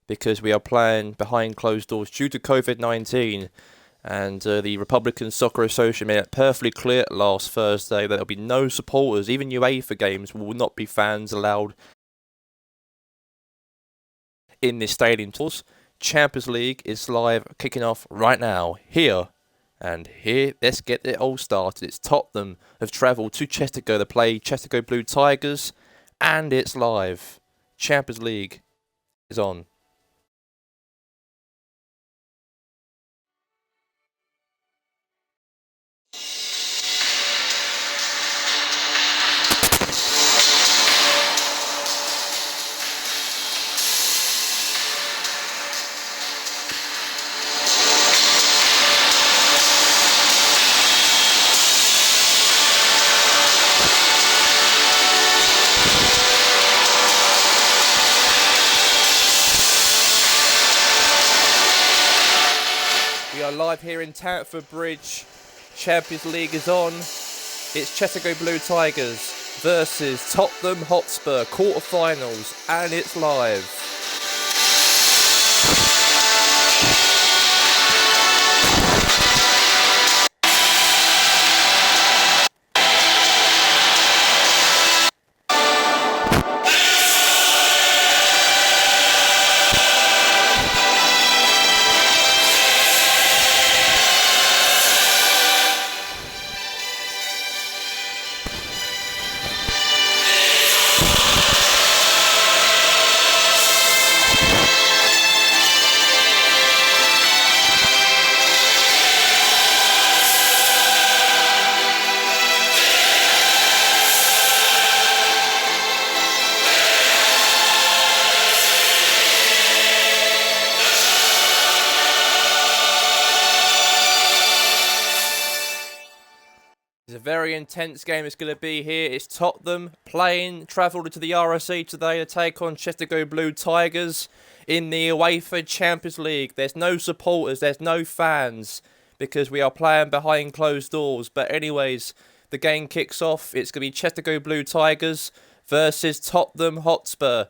because we are playing behind closed doors due to COVID-19. And the Republican Soccer Association made it perfectly clear last Thursday that there will be no supporters, even UEFA games will not be fans allowed in this stadium. Champions League is live, kicking off right now, here. And here, let's get it all started. It's Tottenham have travelled to Chestergo to play Chestergo Blue Tigers, and it's live. Champions League is on. We are live here in Tantford Bridge. Champions League is on. It's Chestergo Blue Tigers versus Tottenham Hotspur quarterfinals, and it's live. It's a very intense game it's going to be here. It's Tottenham travelled to the RSC today to take on Chestergo Blue Tigers in the UEFA Champions League. There's no supporters, there's no fans, because we are playing behind closed doors. But anyways, the game kicks off. It's going to be Chestergo Blue Tigers versus Tottenham Hotspur.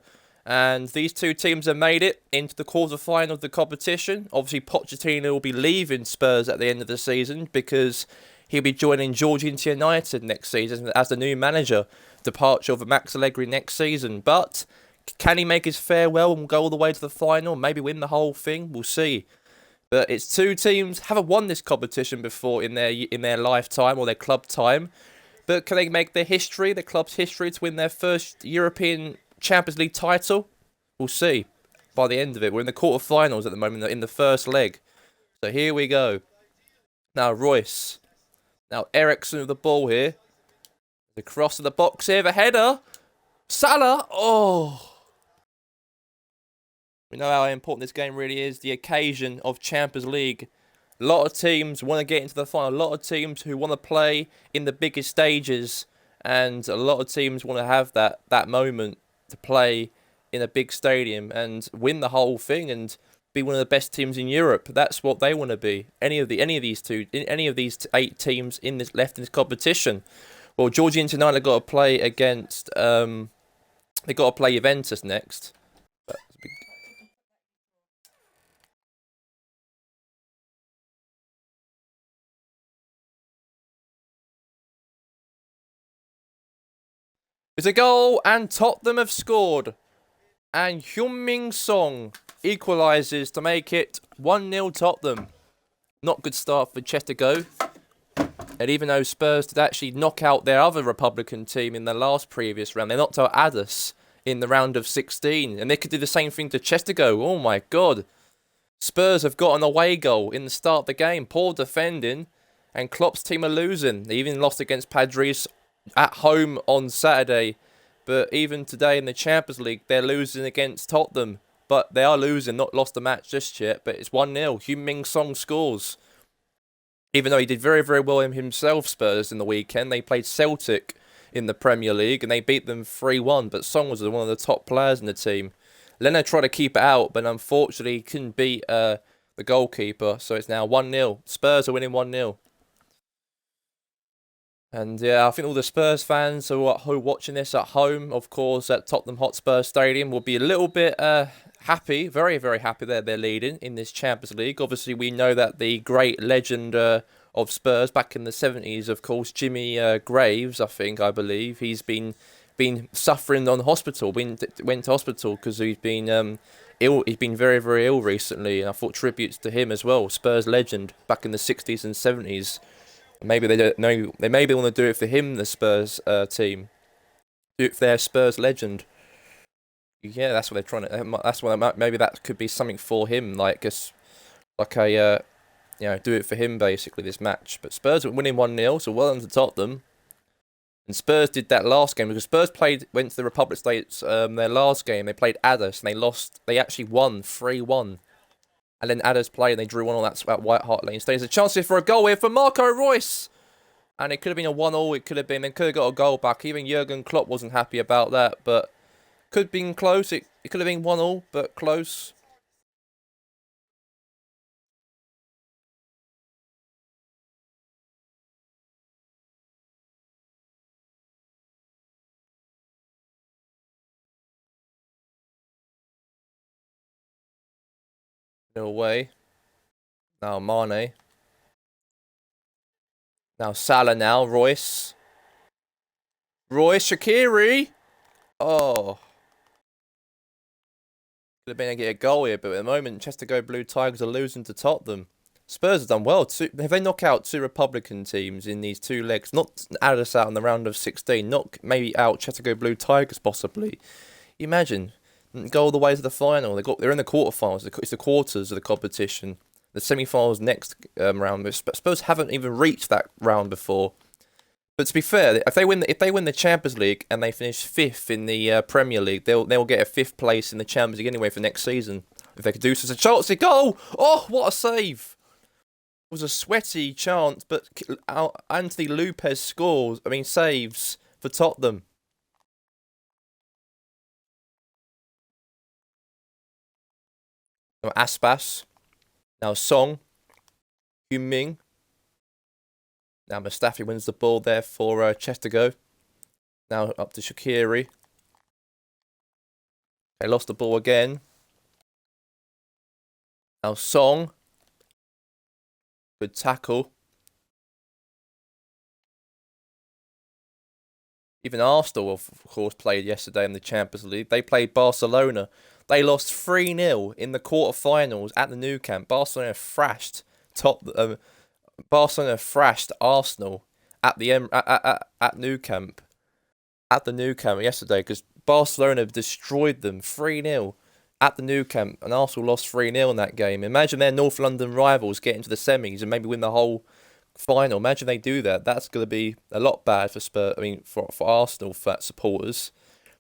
And these two teams have made it into the quarter-final of the competition. Obviously, Pochettino will be leaving Spurs at the end of the season because he'll be joining Georgia United next season as the new manager. Departure of Max Allegri next season. But can he make his farewell and go all the way to the final? Maybe win the whole thing? We'll see. But it's two teams haven't won this competition before in their lifetime or their club time. But can they make their club's history, to win their first European Champions League title? We'll see by the end of it. We're in the quarterfinals at the moment, in the first leg. So here we go. Now Royce. Now Ericsson with the ball here. The cross of the box here, the header. Salah. Oh. We know how important this game really is. The occasion of Champions League. A lot of teams want to get into the final. A lot of teams who want to play in the biggest stages. And a lot of teams want to have that moment to play in a big stadium and win the whole thing and be one of the best teams in Europe. That's what they want to be. Any of these 8 teams in this competition. Well, Georgia United got to play against they got to play Juventus next. It's a goal, and Tottenham have scored. And Heung-min Son equalises to make it 1-0 Tottenham. Not good start for Chestergo. And even though Spurs did actually knock out their other Republican team in the previous round, they knocked out Addis in the round of 16. And they could do the same thing to Chestergo. Oh my God. Spurs have got an away goal in the start of the game. Poor defending. And Klopp's team are losing. They even lost against Padres at home on Saturday. But even today in the Champions League, they're losing against Tottenham. But they are losing, not lost the match just yet. But it's 1-0. Heung-min Son scores. Even though he did very, very well himself, Spurs, in the weekend. They played Celtic in the Premier League and they beat them 3-1. But Son was one of the top players in the team. Leno tried to keep it out, but unfortunately he couldn't beat the goalkeeper. So it's now 1-0. Spurs are winning 1-0. And yeah, I think all the Spurs fans who are watching this at home, of course, at Tottenham Hotspur Stadium, will be a little bit happy, very, very happy that they're leading in this Champions League. Obviously, we know that the great legend of Spurs back in the 70s, of course, Jimmy Graves, I believe, he's been suffering on hospital, went to hospital because he's been ill. He's been very, very ill recently, and I thought tributes to him as well. Spurs legend back in the 60s and 70s. Maybe they don't know. They maybe want to do it for him, the Spurs team. Do it for their Spurs legend. Yeah, that's what they're trying to. That's what maybe that could be something for him, like a do it for him basically this match. But Spurs were winning 1-0, so well done to Tottenham. And Spurs did that last game because Spurs went to the Republic States. Their last game they played Addis and they lost. They actually won 3-1. And then Addis played and they drew 1 on that White Hart Lane. So there's a chance here for a goal here for Marco Reus. And it could have been a 1-1. It could have been. They could have got a goal back. Even Jurgen Klopp wasn't happy about that. But could have been close. It could have been 1-1, but close. No way. Now Mane. Now Salah now. Royce. Shaqiri. Oh. Could have been able to get a goal here, but at the moment, Chestergo Blue Tigers are losing to Tottenham. Spurs have done well. If they knock out two Republican teams in these two legs, not add us out in the round of 16, not maybe out Chestergo Blue Tigers possibly. Imagine go all the way to the final. They're in the quarterfinals. It's the quarters of the competition. The semi-finals next round. Spurs haven't even reached that round before. But to be fair, if they win the Champions League and they finish fifth in the Premier League, they'll get a fifth place in the Champions League anyway for next season. If they could do so, it's a chance to goal. Oh, what a save! It was a sweaty chance, but Anthony Lopez saves for Tottenham. Now Aspas, now Song, Heung-min. Now Mustafi wins the ball there for Chestergo. Now up to Shaqiri. They lost the ball again. Now Song. Good tackle. Even Arsenal, of course, played yesterday in the Champions League. They played Barcelona. They lost 3-0 in the quarterfinals at the Nou Camp. Barcelona thrashed Arsenal at the at Nou Camp. At the Nou Camp yesterday because Barcelona destroyed them 3-0 at the Nou Camp and Arsenal lost 3-0 in that game. Imagine their North London rivals get into the semis and maybe win the whole final. Imagine they do that. That's going to be a lot bad for for Arsenal supporters.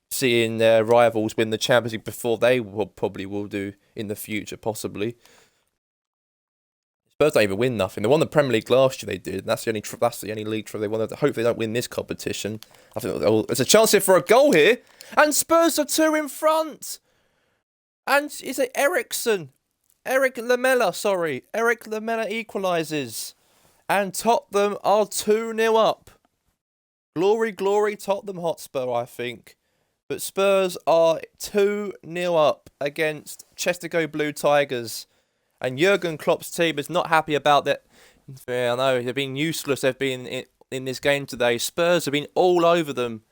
Seeing their rivals win the Champions League before they probably will do in the future, possibly. Spurs don't even win nothing. They won the Premier League last year. They did. That's the only league trophy they won. Hope they don't win this competition. I think there's a chance here for a goal here, and Spurs are 2 in front. And is it Ericsson? Eric Lamela equalises, and Tottenham are 2-0 up. Glory, glory, Tottenham Hotspur, I think. But Spurs are 2-0 up against Chestergo Blue Tigers. And Jurgen Klopp's team is not happy about that. Yeah, I know, they've been useless. They've been in this game today. Spurs have been all over them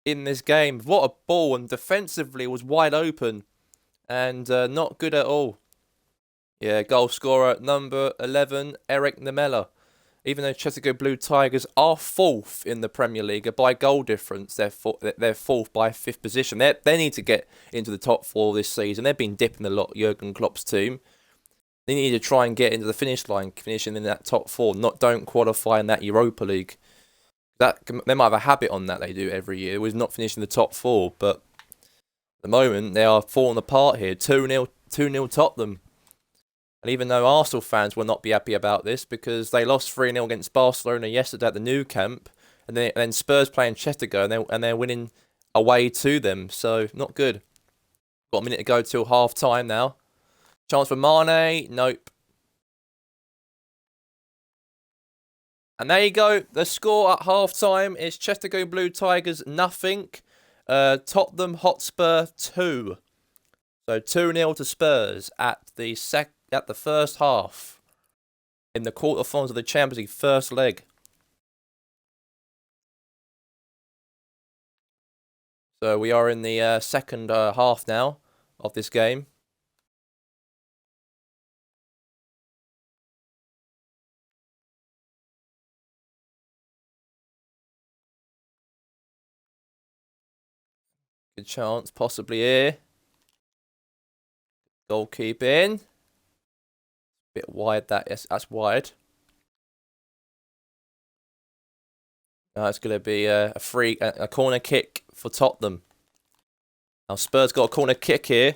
in this game. What a ball. And defensively it was wide open. And not good at all. Yeah, goal scorer number 11, Eric Lamela. Even though Chestergo Blue Tigers are 4th in the Premier League by goal difference, they're 4th by 5th position. They need to get into the top 4 this season. They've been dipping a lot, Jurgen Klopp's team. They need to try and get into the finish line, finishing in that top 4. Don't qualify in that Europa League. They might have a habit on that they do every year. It was not finishing the top 4, but at the moment they are falling apart here. 2-0 Tottenham. And even though Arsenal fans will not be happy about this because they lost 3-0 against Barcelona yesterday at the Nou Camp, and then Spurs playing Chestergo and they're winning away to them, so not good. Got a minute to go till half time now. Chance for Mane, nope. And there you go. The score at half-time is Chestergo Blue Tigers 0. Tottenham Hotspur 2. So 2-0 to Spurs at the first half in the quarterfinals of the Champions League first leg. So we are in the second half now of this game. Good chance, possibly here. Goalkeeping. Bit wide that, yes, that's wide. Now it's going to be a corner kick for Tottenham. Now Spurs got a corner kick here.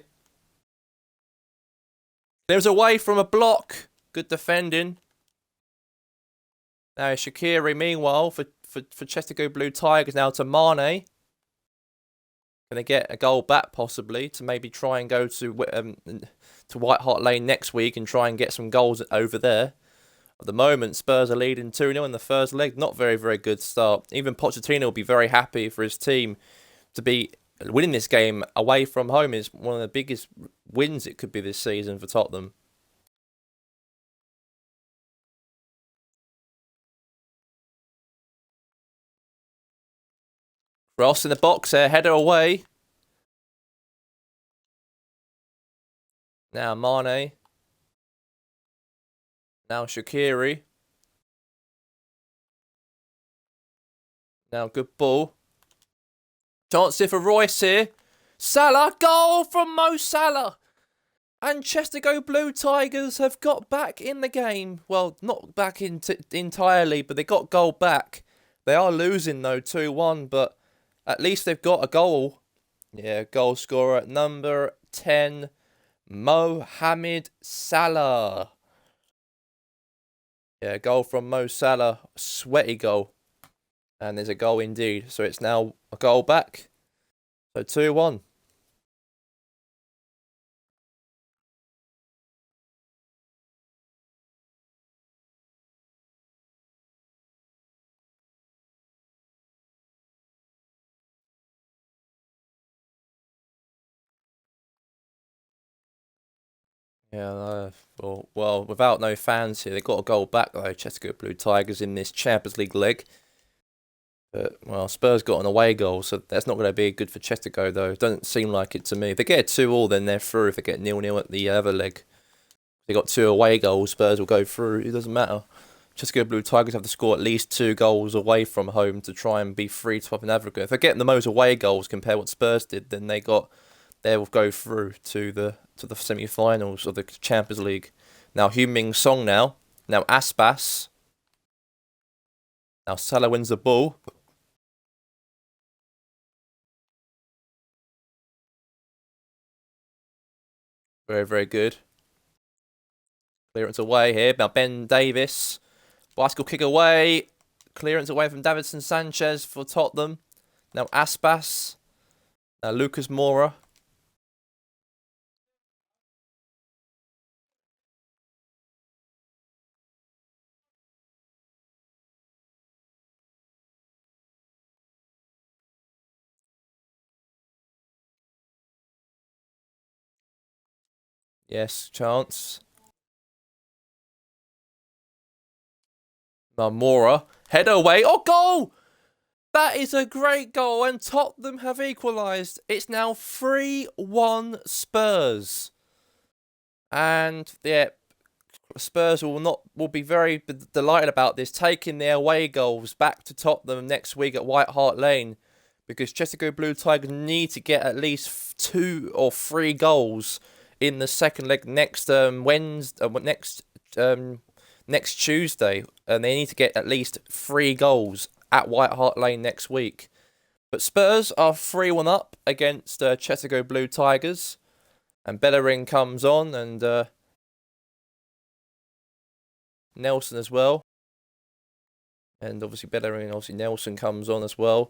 There's away from a block. Good defending. Now Shaqiri, meanwhile, for Chestergo Blue Tigers, now to Mane. Going to get a goal back, possibly, to maybe try and go to White Hart Lane next week and try and get some goals over there. At the moment, Spurs are leading 2-0 in the first leg. Not very, very good start. Even Pochettino will be very happy for his team to be winning this game away from home. Is one of the biggest wins it could be this season for Tottenham. Ross in the box there, header away. Now Mane. Now Shaqiri. Now good ball. Chance here for Royce here. Salah, goal from Mo Salah. And Chestergo Blue Tigers have got back in the game. Well, not back entirely, but they got goal back. They are losing though, 2-1, but at least they've got a goal. Yeah, goal scorer at number 10, Mohamed Salah. Yeah, goal from Mo Salah. Sweaty goal. And there's a goal indeed. So it's now a goal back. So 2-1. Yeah, well, without no fans here, they got a goal back though. Chestergo Blue Tigers in this Champions League leg. But, well, Spurs got an away goal, so that's not going to be good for Chestergo though. It doesn't seem like it to me. If they get a 2-2, then they're through. If they get 0-0 at the other leg, if they got 2 away goals, Spurs will go through. It doesn't matter. Chestergo Blue Tigers have to score at least 2 goals away from home to try and be free to up in Africa. If they're getting the most away goals compared to what Spurs did, then they will go through to the semi-finals of the Champions League. Now Heung-min Son now Aspas. Now Salah wins the ball. Very, very good. Clearance away here. Now Ben Davis. Bicycle kick away. Clearance away from Davinson Sanchez for Tottenham. Now Aspas. Now Lucas Moura. Yes, chance. Now Moura. Header away. Oh, goal! That is a great goal, and Tottenham have equalised. It's now 3-1 Spurs. And, yeah, Spurs will be very delighted about this, taking their away goals back to Tottenham next week at White Hart Lane. Because Chestergo Blue Tigers need to get at least 2 or 3 goals in the second leg next next Tuesday, and they need to get at least 3 goals at White Hart Lane next week. But Spurs are 3-1 up against Chestergo Blue Tigers, and Bellerin comes on, and Nelson as well, and obviously Bellerin, obviously Nelson comes on as well.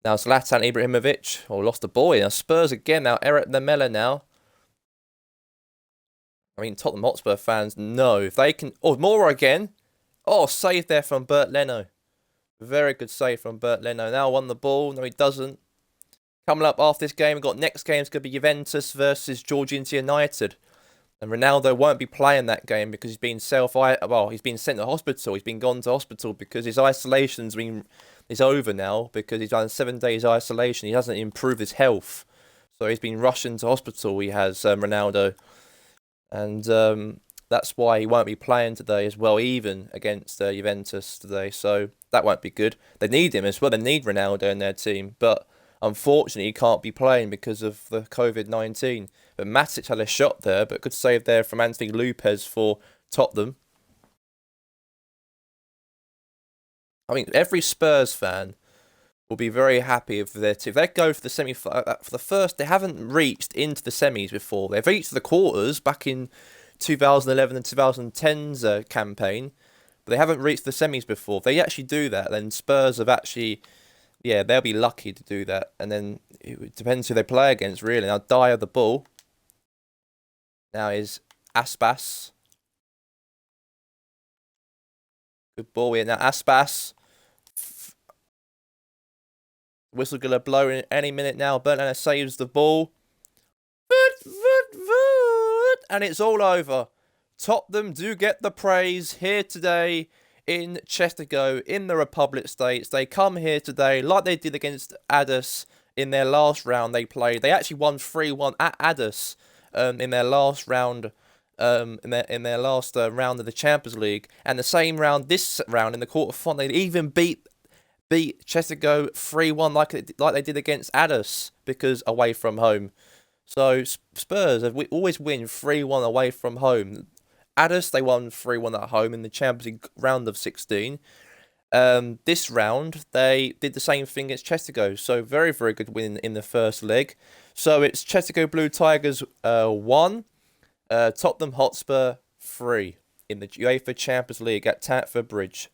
Now Zlatan Ibrahimovic, lost the ball. Now Spurs again. Now Eric Lamela now. I mean, Tottenham Hotspur fans know if they can... Oh, Moura again. Oh, save there from Bert Leno. Very good save from Bert Leno. Now won the ball. No, he doesn't. Coming up after this game, we've got next game's going to be Juventus versus Georgia United. And Ronaldo won't be playing that game because he's been he's been sent to hospital. He's been gone to hospital because his is over now because he's done 7 days isolation. He hasn't improved his health. So he's been rushed into hospital, he has, Ronaldo. And that's why he won't be playing today as well, even against Juventus today. So that won't be good. They need him as well. They need Ronaldo in their team. But unfortunately, he can't be playing because of the COVID-19. But Matic had a shot there, but good save there from Anthony Lopez for Tottenham. I mean, every Spurs fan will be very happy if if they go for the for the first. They haven't reached into the semis before. They've reached the quarters back in 2011 and 2010's campaign, but they haven't reached the semis before. If they actually do that, then Spurs have actually, yeah, they'll be lucky to do that. And then it depends who they play against, really. Now, Dyer the ball. Now is Aspas. Good ball here. Now Aspas. Whistle gonna blow in any minute now. Bernardo saves the ball. And it's all over. Tottenham do get the praise here today in Chestergo in the Republic States. They come here today like they did against Addis in their last round they played. They actually won 3-1 at Addis in their last round. In their last round of the Champions League, and the same round this round in the quarterfinal, they even beat Chestergo 3-1 like they did against Addis because away from home. So Spurs always win 3-1 away from home. Addis they won 3-1 at home in the Champions League round of 16. This round they did the same thing against Chestergo. So very very good win in the first leg. So it's Chestergo Blue Tigers 1. Tottenham Hotspur 3 in the UEFA Champions League at Stamford Bridge.